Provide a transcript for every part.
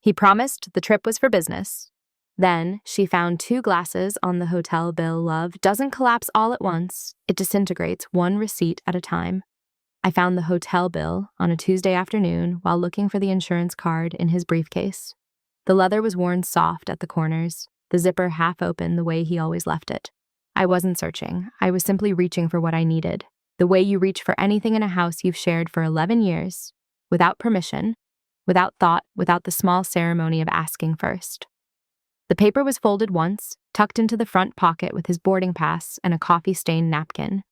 He promised the trip was for business. Then she found 2 glasses on the hotel bill. Love doesn't collapse all at once. It disintegrates one receipt at a time. I found the hotel bill on a Tuesday afternoon while looking for the insurance card in his briefcase. The leather was worn soft at the corners, the zipper half open the way he always left it. I wasn't searching. I was simply reaching for what I needed, the way you reach for anything in a house you've shared for 11 years, without permission, without thought, without the small ceremony of asking first. The paper was folded once, tucked into the front pocket with his boarding pass and a coffee-stained napkin.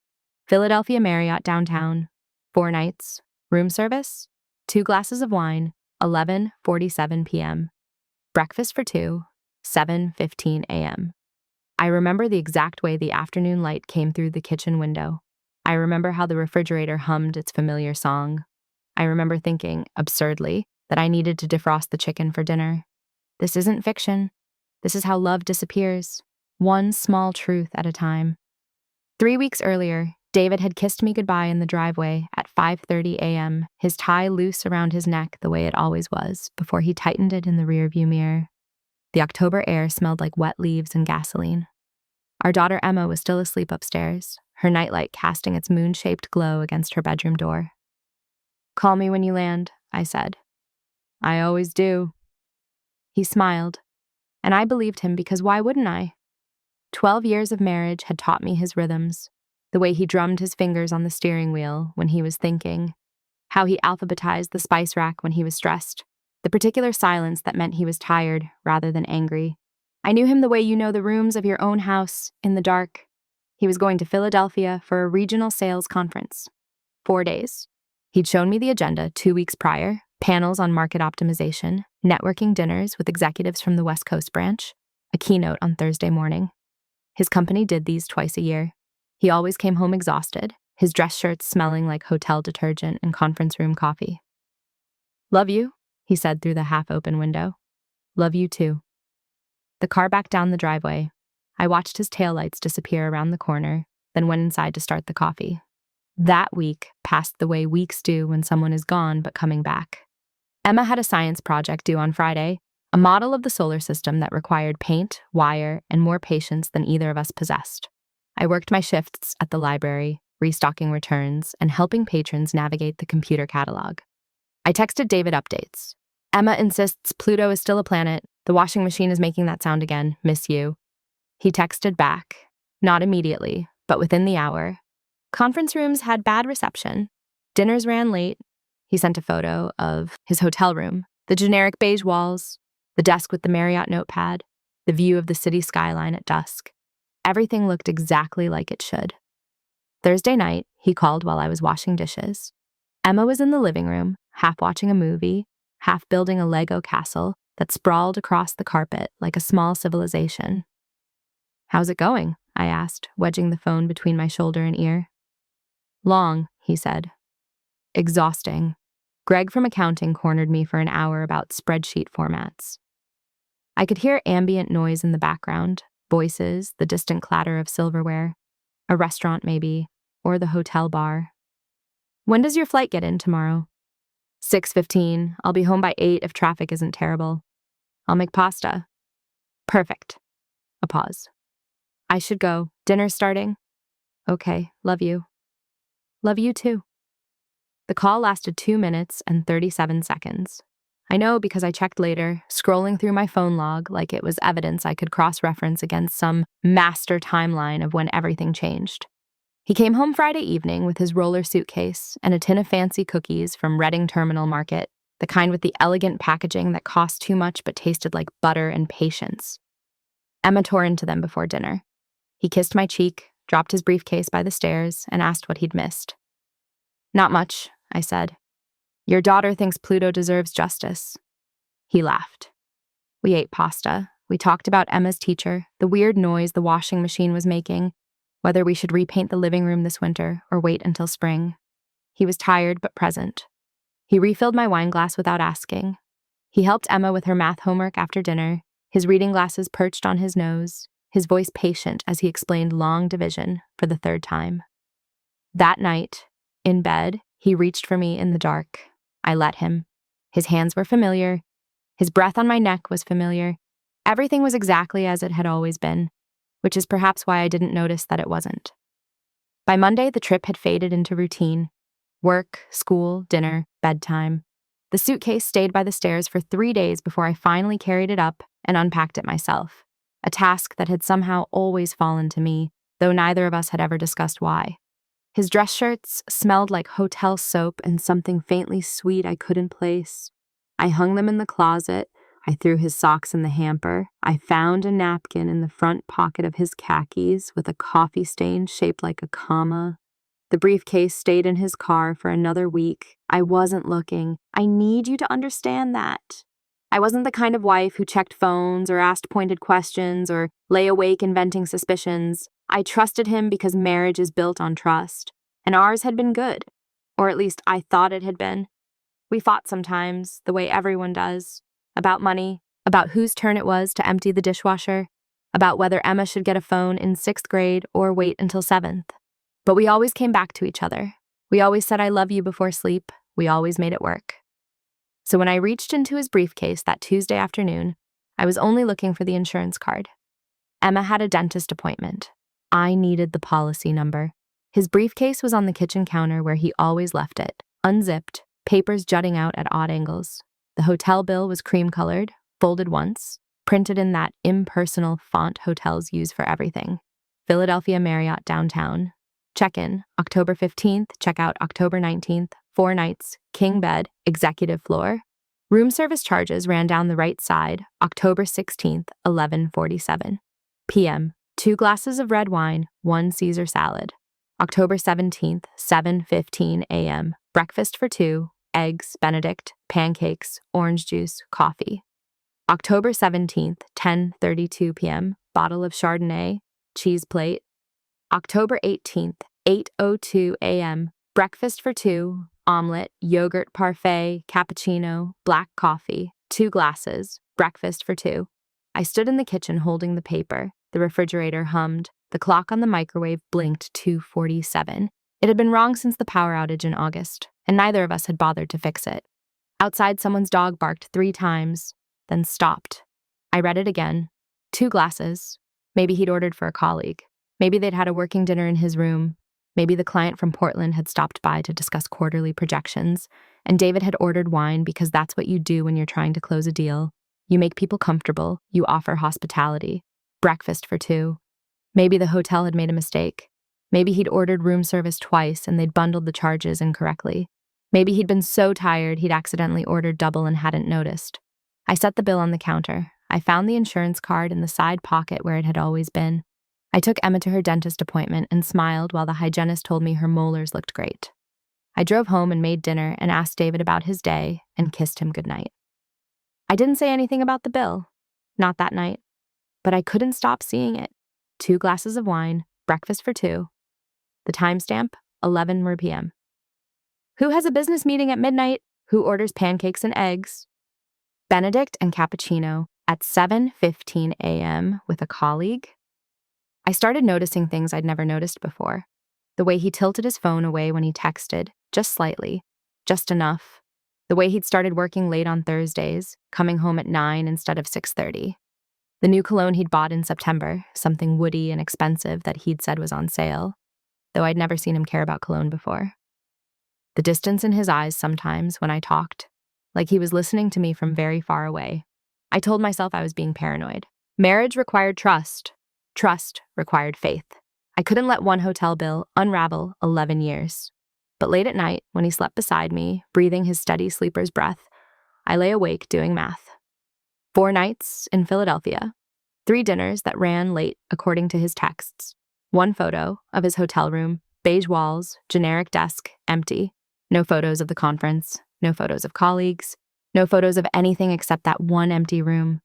Philadelphia Marriott Downtown, 4 nights, room service, 2 glasses of wine, 11:47 p.m. Breakfast for 2, 7:15 a.m. I remember the exact way the afternoon light came through the kitchen window. I remember how the refrigerator hummed its familiar song. I remember thinking, absurdly, that I needed to defrost the chicken for dinner. This isn't fiction. This is how love disappears, one small truth at a time. 3 weeks earlier, David had kissed me goodbye in the driveway at 5:30 a.m., his tie loose around his neck the way it always was, before he tightened it in the rearview mirror. The October air smelled like wet leaves and gasoline. Our daughter Emma was still asleep upstairs, her nightlight casting its moon-shaped glow against her bedroom door. "Call me when you land," I said. "I always do." He smiled, and I believed him because why wouldn't I? 12 years of marriage had taught me his rhythms, the way he drummed his fingers on the steering wheel when he was thinking, how he alphabetized the spice rack when he was stressed, the particular silence that meant he was tired rather than angry. I knew him the way you know the rooms of your own house, in the dark. He was going to Philadelphia for a regional sales conference. 4 days. He'd shown me the agenda 2 weeks prior, panels on market optimization, networking dinners with executives from the West Coast branch, a keynote on Thursday morning. His company did these twice a year. He always came home exhausted, his dress shirts smelling like hotel detergent and conference room coffee. "Love you," he said through the half-open window. "Love you too." The car backed down the driveway. I watched his taillights disappear around the corner, then went inside to start the coffee. That week passed the way weeks do when someone is gone but coming back. Emma had a science project due on Friday, a model of the solar system that required paint, wire, and more patience than either of us possessed. I worked my shifts at the library, restocking returns, and helping patrons navigate the computer catalog. I texted David updates. "Emma insists Pluto is still a planet. The washing machine is making that sound again. Miss you." He texted back, not immediately, but within the hour. "Conference rooms had bad reception. Dinners ran late." He sent a photo of his hotel room, the generic beige walls, the desk with the Marriott notepad, the view of the city skyline at dusk. Everything looked exactly like it should. Thursday night, he called while I was washing dishes. Emma was in the living room, half watching a movie, half building a Lego castle that sprawled across the carpet like a small civilization. "How's it going?" I asked, wedging the phone between my shoulder and ear. "Long," he said. "Exhausting." Greg from accounting cornered me for an hour about spreadsheet formats. I could hear ambient noise in the background, voices, the distant clatter of silverware, a restaurant maybe, or the hotel bar. "When does your flight get in tomorrow?" 6:15. I'll be home by 8 if traffic isn't terrible. I'll make pasta. Perfect. A pause. "I should go. Dinner's starting." "Okay, love you." "Love you too." The call lasted 2 minutes and 37 seconds. I know because I checked later, scrolling through my phone log like it was evidence I could cross-reference against some master timeline of when everything changed. He came home Friday evening with his roller suitcase and a tin of fancy cookies from Reading Terminal Market, the kind with the elegant packaging that cost too much but tasted like butter and patience. Emma tore into them before dinner. He kissed my cheek, dropped his briefcase by the stairs, and asked what he'd missed. "Not much," I said. "Your daughter thinks Pluto deserves justice." He laughed. We ate pasta. We talked about Emma's teacher, the weird noise the washing machine was making, whether we should repaint the living room this winter or wait until spring. He was tired but present. He refilled my wine glass without asking. He helped Emma with her math homework after dinner, his reading glasses perched on his nose, his voice patient as he explained long division for the 3rd time. That night, in bed, he reached for me in the dark. I let him. His hands were familiar, His breath on my neck was familiar. Everything was exactly as it had always been, which is perhaps why I didn't notice that it wasn't. By Monday, the trip had faded into routine. Work, school, dinner, bedtime. The suitcase stayed by the stairs for 3 days before I finally carried it up and unpacked it myself, a task that had somehow always fallen to me, though neither of us had ever discussed why. His dress shirts smelled like hotel soap and something faintly sweet I couldn't place. I hung them in the closet. I threw his socks in the hamper. I found a napkin in the front pocket of his khakis with a coffee stain shaped like a comma. The briefcase stayed in his car for another week. I wasn't looking. I need you to understand that. I wasn't the kind of wife who checked phones or asked pointed questions or lay awake inventing suspicions. I trusted him because marriage is built on trust, and ours had been good, or at least I thought it had been. We fought sometimes, the way everyone does, about money, about whose turn it was to empty the dishwasher, about whether Emma should get a phone in 6th grade or wait until 7th. But we always came back to each other. We always said I love you before sleep. We always made it work. So when I reached into his briefcase that Tuesday afternoon, I was only looking for the insurance card. Emma had a dentist appointment. I needed the policy number. His briefcase was on the kitchen counter where he always left it, unzipped, papers jutting out at odd angles. The hotel bill was cream-colored, folded once, printed in that impersonal font hotels use for everything. Philadelphia Marriott Downtown. Check-in, October 15th, check-out October 19th, 4 nights, king bed, executive floor. Room service charges ran down the right side, October 16th, 11:47 p.m., 2 glasses of red wine, 1 Caesar salad. October 17th, 7:15 a.m., breakfast for 2, eggs, Benedict, pancakes, orange juice, coffee. October 17th, 10:32 p.m., bottle of Chardonnay, cheese plate. October 18th, 8:02 a.m., breakfast for 2, omelet, yogurt parfait, cappuccino, black coffee, 2 glasses, breakfast for 2. I stood in the kitchen holding the paper. The refrigerator hummed. The clock on the microwave blinked 2:47. It had been wrong since the power outage in August, and neither of us had bothered to fix it. Outside, someone's dog barked 3 times, then stopped. I read it again. 2 glasses. Maybe he'd ordered for a colleague. Maybe they'd had a working dinner in his room. Maybe the client from Portland had stopped by to discuss quarterly projections, and David had ordered wine because that's what you do when you're trying to close a deal. You make people comfortable, you offer hospitality. Breakfast for 2. Maybe the hotel had made a mistake. Maybe he'd ordered room service twice and they'd bundled the charges incorrectly. Maybe he'd been so tired he'd accidentally ordered double and hadn't noticed. I set the bill on the counter. I found the insurance card in the side pocket where it had always been. I took Emma to her dentist appointment and smiled while the hygienist told me her molars looked great. I drove home and made dinner and asked David about his day and kissed him goodnight. I didn't say anything about the bill. Not that night. But I couldn't stop seeing it. 2 glasses of wine, breakfast for 2. The timestamp, 11 p.m. Who has a business meeting at midnight? Who orders pancakes and eggs? Benedict and cappuccino at 7:15 a.m. with a colleague. I started noticing things I'd never noticed before. The way he tilted his phone away when he texted, just slightly, just enough. The way he'd started working late on Thursdays, coming home at 9 instead of 6:30. The new cologne he'd bought in September, something woody and expensive that he'd said was on sale, though I'd never seen him care about cologne before. The distance in his eyes sometimes when I talked, like he was listening to me from very far away. I told myself I was being paranoid. Marriage required trust. Trust required faith. I couldn't let one hotel bill unravel 11 years. But late at night, when he slept beside me, breathing his steady sleeper's breath, I lay awake doing math. 4 nights in Philadelphia, 3 dinners that ran late according to his texts, 1 photo of his hotel room, beige walls, generic desk, empty, no photos of the conference, no photos of colleagues, no photos of anything except that 1 empty room.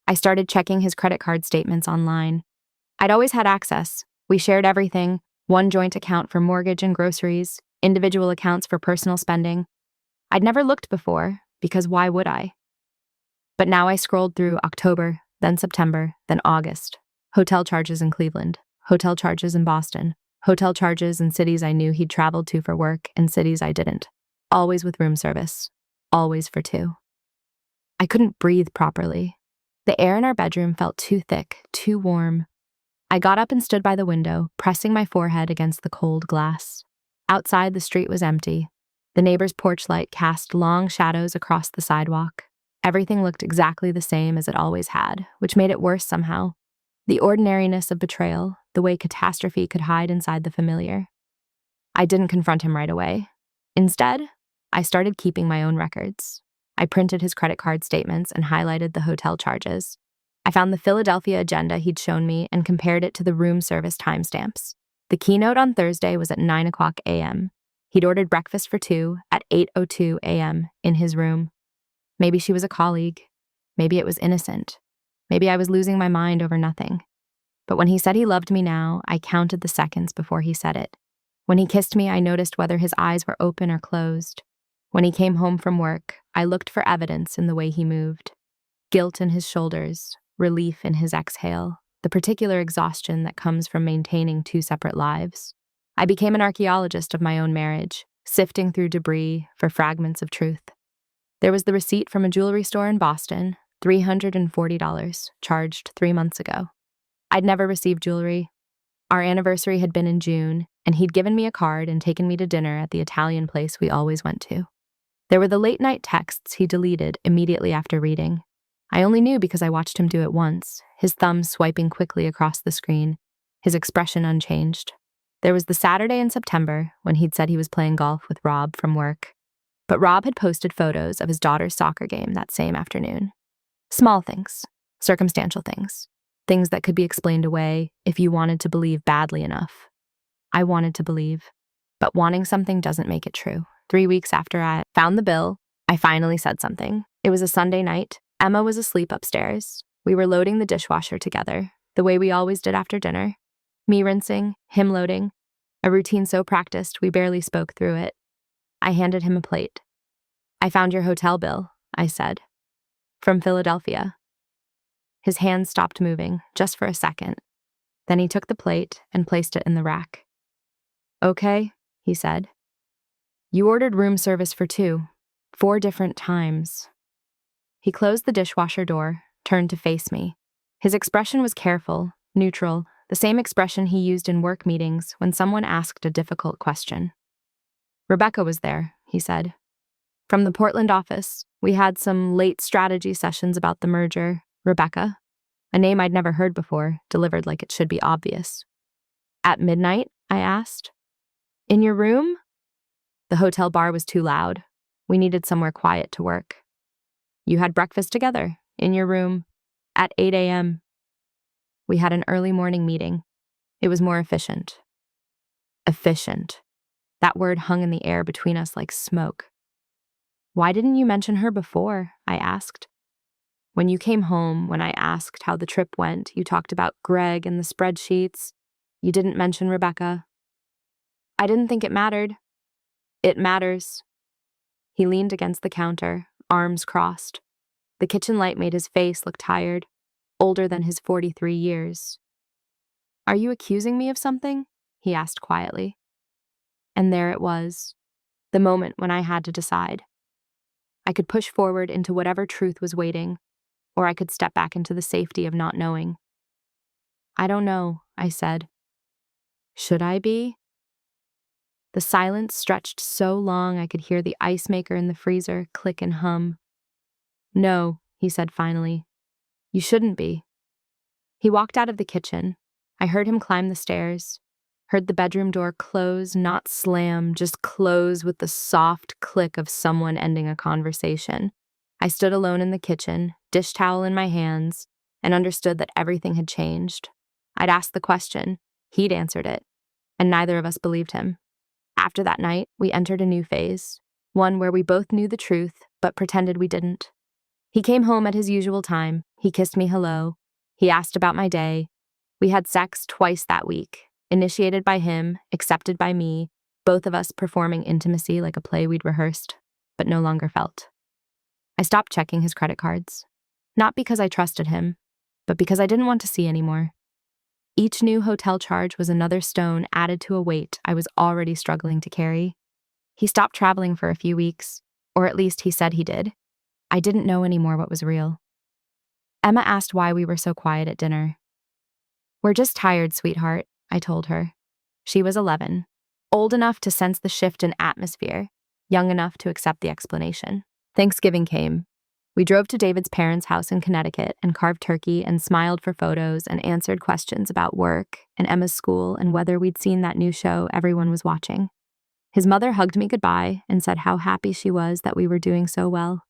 I started checking his credit card statements online. I'd always had access. We shared everything, 1 joint account for mortgage and groceries, individual accounts for personal spending. I'd never looked before, because why would I? But now I scrolled through October, then September, then August. Hotel charges in Cleveland, hotel charges in Boston, hotel charges in cities I knew he'd traveled to for work and cities I didn't. Always with room service. Always for 2. I couldn't breathe properly. The air in our bedroom felt too thick, too warm. I got up and stood by the window, pressing my forehead against the cold glass. Outside, the street was empty. The neighbor's porch light cast long shadows across the sidewalk. Everything looked exactly the same as it always had, which made it worse somehow. The ordinariness of betrayal, the way catastrophe could hide inside the familiar. I didn't confront him right away. Instead, I started keeping my own records. I printed his credit card statements and highlighted the hotel charges. I found the Philadelphia agenda he'd shown me and compared it to the room service timestamps. The keynote on Thursday was at 9:00 a.m. He'd ordered breakfast for 2 at 8:02 a.m. in his room. Maybe she was a colleague. Maybe it was innocent. Maybe I was losing my mind over nothing. But when he said he loved me now, I counted the seconds before he said it. When he kissed me, I noticed whether his eyes were open or closed. When he came home from work, I looked for evidence in the way he moved. Guilt in his shoulders, relief in his exhale, the particular exhaustion that comes from maintaining two separate lives. I became an archaeologist of my own marriage, sifting through debris for fragments of truth. There was the receipt from a jewelry store in Boston, $340, charged 3 months ago. I'd never received jewelry. Our anniversary had been in June, and he'd given me a card and taken me to dinner at the Italian place we always went to. There were the late-night texts he deleted immediately after reading. I only knew because I watched him do it once, his thumb swiping quickly across the screen, his expression unchanged. There was the Saturday in September when he'd said he was playing golf with Rob from work. But Rob had posted photos of his daughter's soccer game that same afternoon. Small things, circumstantial things, things that could be explained away if you wanted to believe badly enough. I wanted to believe, but wanting something doesn't make it true. 3 weeks after I found the bill, I finally said something. It was a Sunday night. Emma was asleep upstairs. We were loading the dishwasher together, the way we always did after dinner. Me rinsing, him loading, a routine so practiced we barely spoke through it. I handed him a plate. "I found your hotel bill," I said. "From Philadelphia." His hands stopped moving, just for a second. Then he took the plate and placed it in the rack. "Okay," he said. "You ordered room service for 2, 4 different times." He closed the dishwasher door, turned to face me. His expression was careful, neutral, the same expression he used in work meetings when someone asked a difficult question. "Rebecca was there," he said. "From the Portland office. We had some late strategy sessions about the merger. Rebecca, a name I'd never heard before, delivered like it should be obvious." "At midnight?" I asked. "In your room?" The hotel bar was too loud. We needed somewhere quiet to work. "You had breakfast together, in your room, at 8 a.m. We had an early morning meeting. It was more efficient." Efficient. That word hung in the air between us like smoke. "Why didn't you mention her before?" I asked. "When you came home, when I asked how the trip went, you talked about Greg and the spreadsheets. You didn't mention Rebecca." "I didn't think it mattered." "It matters." He leaned against the counter, arms crossed. The kitchen light made his face look tired, older than his 43 years. "Are you accusing me of something?" he asked quietly. And there it was, the moment when I had to decide. I could push forward into whatever truth was waiting, or I could step back into the safety of not knowing. "I don't know," I said. "Should I be?" The silence stretched so long I could hear the ice maker in the freezer click and hum. "No," he said finally. "You shouldn't be." He walked out of the kitchen. I heard him climb the stairs, heard the bedroom door close, not slam, just close with the soft click of someone ending a conversation. I stood alone in the kitchen, dish towel in my hands, and understood that everything had changed. I'd asked the question, he'd answered it, and neither of us believed him. After that night, we entered a new phase, one where we both knew the truth, but pretended we didn't. He came home at his usual time. He kissed me hello. He asked about my day. We had sex twice that week, initiated by him, accepted by me, both of us performing intimacy like a play we'd rehearsed, but no longer felt. I stopped checking his credit cards, not because I trusted him, but because I didn't want to see anymore. Each new hotel charge was another stone added to a weight I was already struggling to carry. He stopped traveling for a few weeks, or at least he said he did. I didn't know anymore what was real. Emma asked why we were so quiet at dinner. "We're just tired, sweetheart," I told her. She was 11, old enough to sense the shift in atmosphere, young enough to accept the explanation. Thanksgiving came. We drove to David's parents' house in Connecticut and carved turkey and smiled for photos and answered questions about work and Emma's school and whether we'd seen that new show everyone was watching. His mother hugged me goodbye and said how happy she was that we were doing so well.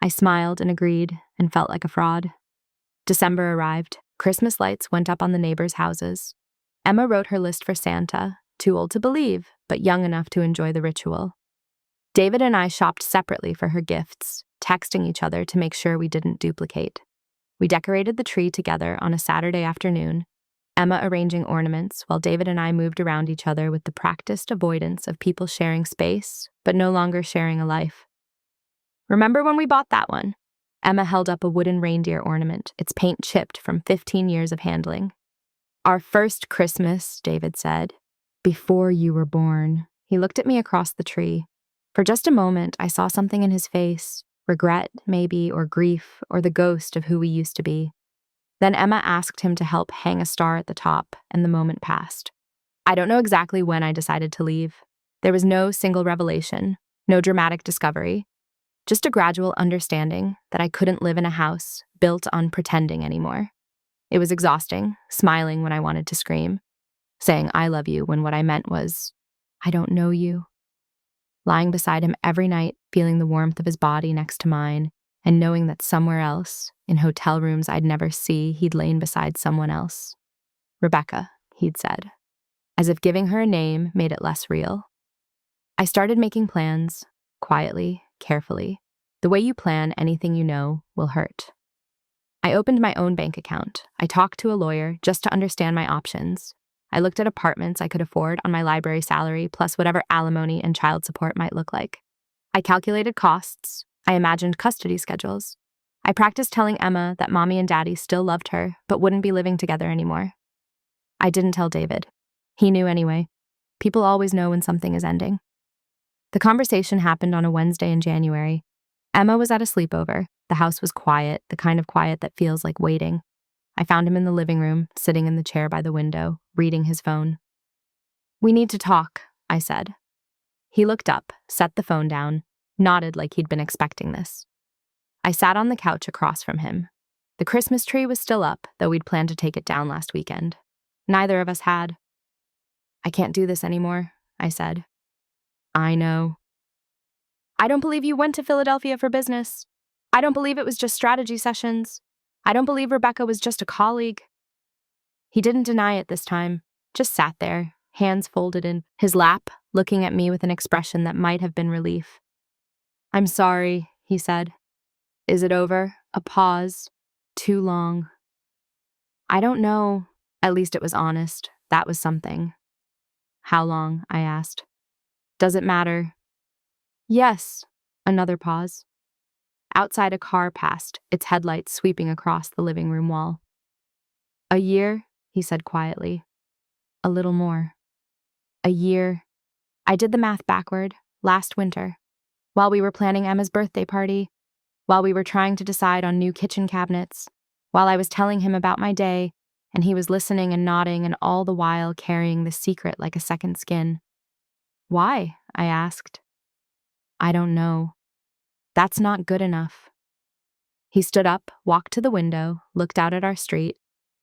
I smiled and agreed and felt like a fraud. December arrived. Christmas lights went up on the neighbors' houses. Emma wrote her list for Santa, too old to believe, but young enough to enjoy the ritual. David and I shopped separately for her gifts, texting each other to make sure we didn't duplicate. We decorated the tree together on a Saturday afternoon, Emma arranging ornaments while David and I moved around each other with the practiced avoidance of people sharing space, but no longer sharing a life. "Remember when we bought that one?" Emma held up a wooden reindeer ornament, its paint chipped from 15 years of handling. "Our first Christmas," David said. "Before you were born." He looked at me across the tree. For just a moment, I saw something in his face, regret, maybe, or grief, or the ghost of who we used to be. Then Emma asked him to help hang a star at the top, and the moment passed. I don't know exactly when I decided to leave. There was no single revelation, no dramatic discovery, just a gradual understanding that I couldn't live in a house built on pretending anymore. It was exhausting, smiling when I wanted to scream, saying "I love you" when what I meant was, "I don't know you." Lying beside him every night, feeling the warmth of his body next to mine, and knowing that somewhere else, in hotel rooms I'd never see, he'd lain beside someone else. "Rebecca," he'd said, as if giving her a name made it less real. I started making plans, quietly, carefully. The way you plan anything you know will hurt. I opened my own bank account. I talked to a lawyer just to understand my options. I looked at apartments I could afford on my library salary, plus whatever alimony and child support might look like. I calculated costs. I imagined custody schedules. I practiced telling Emma that Mommy and Daddy still loved her, but wouldn't be living together anymore. I didn't tell David. He knew anyway. People always know when something is ending. The conversation happened on a Wednesday in January. Emma was at a sleepover. The house was quiet, the kind of quiet that feels like waiting. I found him in the living room, sitting in the chair by the window, reading his phone. "We need to talk," I said. He looked up, set the phone down, nodded like he'd been expecting this. I sat on the couch across from him. The Christmas tree was still up, though we'd planned to take it down last weekend. Neither of us had. "I can't do this anymore," I said. "I know." "I don't believe you went to Philadelphia for business. I don't believe it was just strategy sessions. I don't believe Rebecca was just a colleague." He didn't deny it this time, just sat there, hands folded in his lap, looking at me with an expression that might have been relief. "I'm sorry," he said. "Is it over? A pause. Too long." "I don't know." At least it was honest. That was something. "How long?" I asked. "Does it matter?" "Yes." Another pause. Outside, a car passed, its headlights sweeping across the living room wall. "A year," he said quietly. "A little more." A year. I did the math backward, last winter, while we were planning Emma's birthday party, while we were trying to decide on new kitchen cabinets, while I was telling him about my day, and he was listening and nodding and all the while carrying the secret like a second skin. "Why?" I asked. "I don't know. That's not good enough." He stood up, walked to the window, looked out at our street,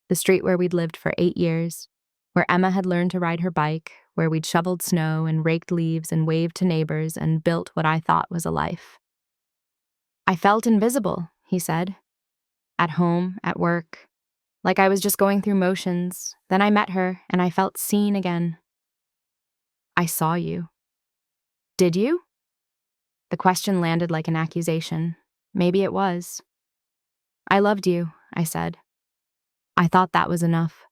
the street where we'd lived for 8 years, where Emma had learned to ride her bike, where we'd shoveled snow and raked leaves and waved to neighbors and built what I thought was a life. "I felt invisible," he said. "At home, at work, like I was just going through motions. Then I met her, and I felt seen again." "I saw you." "Did you?" The question landed like an accusation. Maybe it was. "I loved you," I said. I thought that was enough.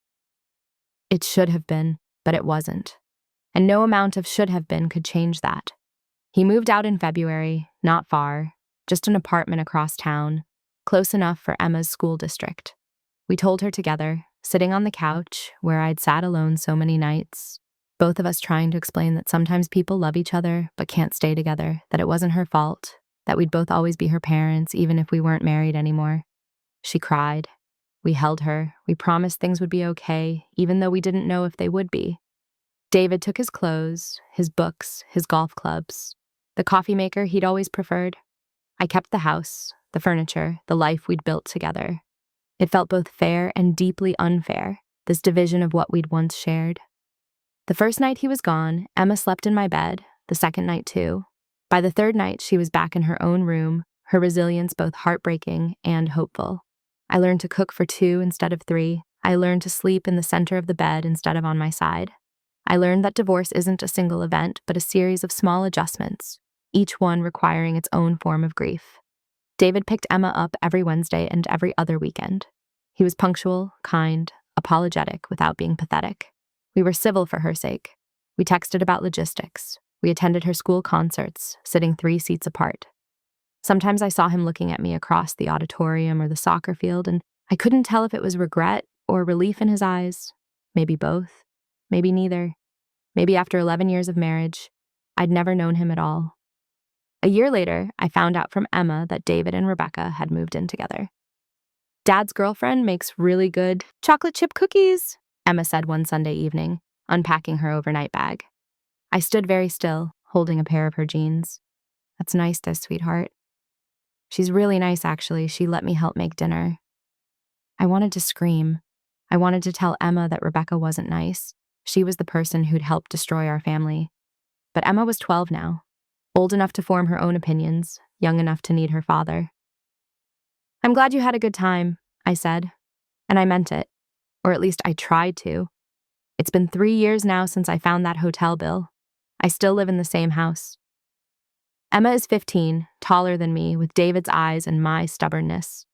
It should have been, but it wasn't. And no amount of should have been could change that. He moved out in February, not far, just an apartment across town, close enough for Emma's school district. We told her together, sitting on the couch where I'd sat alone so many nights, both of us trying to explain that sometimes people love each other but can't stay together, that it wasn't her fault, that we'd both always be her parents, even if we weren't married anymore. She cried. We held her. We promised things would be okay, even though we didn't know if they would be. David took his clothes, his books, his golf clubs, the coffee maker he'd always preferred. I kept the house, the furniture, the life we'd built together. It felt both fair and deeply unfair, this division of what we'd once shared. The first night he was gone, Emma slept in my bed, the second night too. By the third night, she was back in her own room, her resilience both heartbreaking and hopeful. I learned to cook for 2 instead of 3. I learned to sleep in the center of the bed instead of on my side. I learned that divorce isn't a single event, but a series of small adjustments, each one requiring its own form of grief. David picked Emma up every Wednesday and every other weekend. He was punctual, kind, apologetic without being pathetic. We were civil for her sake. We texted about logistics. We attended her school concerts, sitting 3 seats apart. Sometimes I saw him looking at me across the auditorium or the soccer field, and I couldn't tell if it was regret or relief in his eyes. Maybe both. Maybe neither. Maybe after 11 years of marriage, I'd never known him at all. A year later, I found out from Emma that David and Rebecca had moved in together. "Dad's girlfriend makes really good chocolate chip cookies," Emma said one Sunday evening, unpacking her overnight bag. I stood very still, holding a pair of her jeans. "That's nice, this sweetheart." "She's really nice, actually. She let me help make dinner." I wanted to scream. I wanted to tell Emma that Rebecca wasn't nice. She was the person who'd helped destroy our family. But Emma was 12 now, old enough to form her own opinions, young enough to need her father. "I'm glad you had a good time," I said. And I meant it. Or at least I tried to. It's been 3 years now since I found that hotel bill. I still live in the same house. Emma is 15, taller than me, with David's eyes and my stubbornness.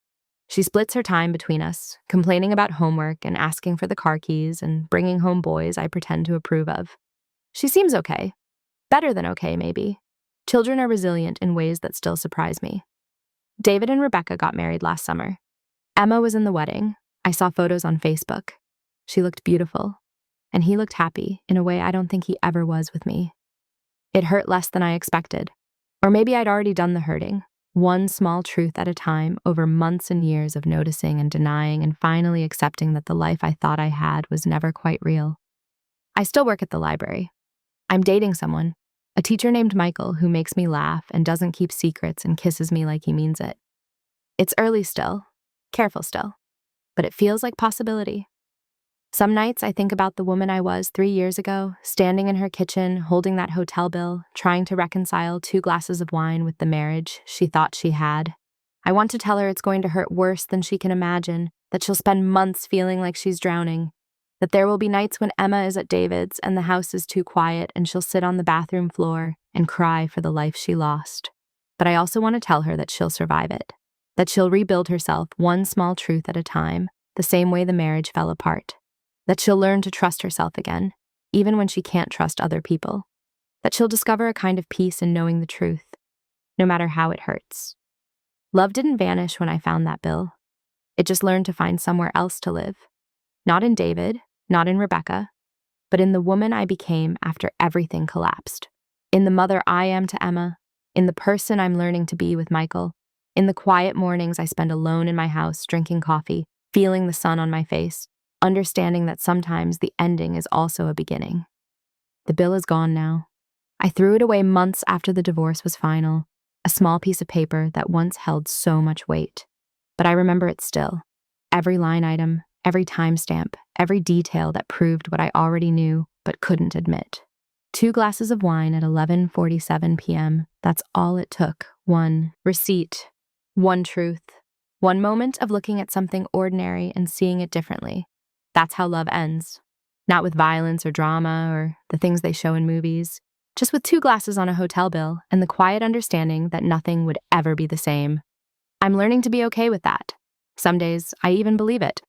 She splits her time between us, complaining about homework and asking for the car keys and bringing home boys I pretend to approve of. She seems okay. Better than okay, maybe. Children are resilient in ways that still surprise me. David and Rebecca got married last summer. Emma was in the wedding. I saw photos on Facebook. She looked beautiful. And he looked happy in a way I don't think he ever was with me. It hurt less than I expected. Or maybe I'd already done the hurting, one small truth at a time over months and years of noticing and denying and finally accepting that the life I thought I had was never quite real. I still work at the library. I'm dating someone, a teacher named Michael who makes me laugh and doesn't keep secrets and kisses me like he means it. It's early still, careful still, but it feels like possibility. Some nights I think about the woman I was 3 years ago, standing in her kitchen, holding that hotel bill, trying to reconcile 2 glasses of wine with the marriage she thought she had. I want to tell her it's going to hurt worse than she can imagine, that she'll spend months feeling like she's drowning, that there will be nights when Emma is at David's and the house is too quiet and she'll sit on the bathroom floor and cry for the life she lost. But I also want to tell her that she'll survive it, that she'll rebuild herself one small truth at a time, the same way the marriage fell apart. That she'll learn to trust herself again, even when she can't trust other people. That she'll discover a kind of peace in knowing the truth, no matter how it hurts. Love didn't vanish when I found that bill. It just learned to find somewhere else to live. Not in David, not in Rebecca, but in the woman I became after everything collapsed. In the mother I am to Emma, in the person I'm learning to be with Michael, in the quiet mornings I spend alone in my house drinking coffee, feeling the sun on my face, understanding that sometimes the ending is also a beginning. The bill is gone now. I threw it away months after the divorce was final, a small piece of paper that once held so much weight. But I remember it still. Every line item, every timestamp, every detail that proved what I already knew but couldn't admit. 2 glasses of wine at 11:47 p.m. That's all it took. 1 receipt. 1 truth. 1 moment of looking at something ordinary and seeing it differently. That's how love ends. Not with violence or drama or the things they show in movies, just with 2 glasses on a hotel bill and the quiet understanding that nothing would ever be the same. I'm learning to be okay with that. Some days, I even believe it.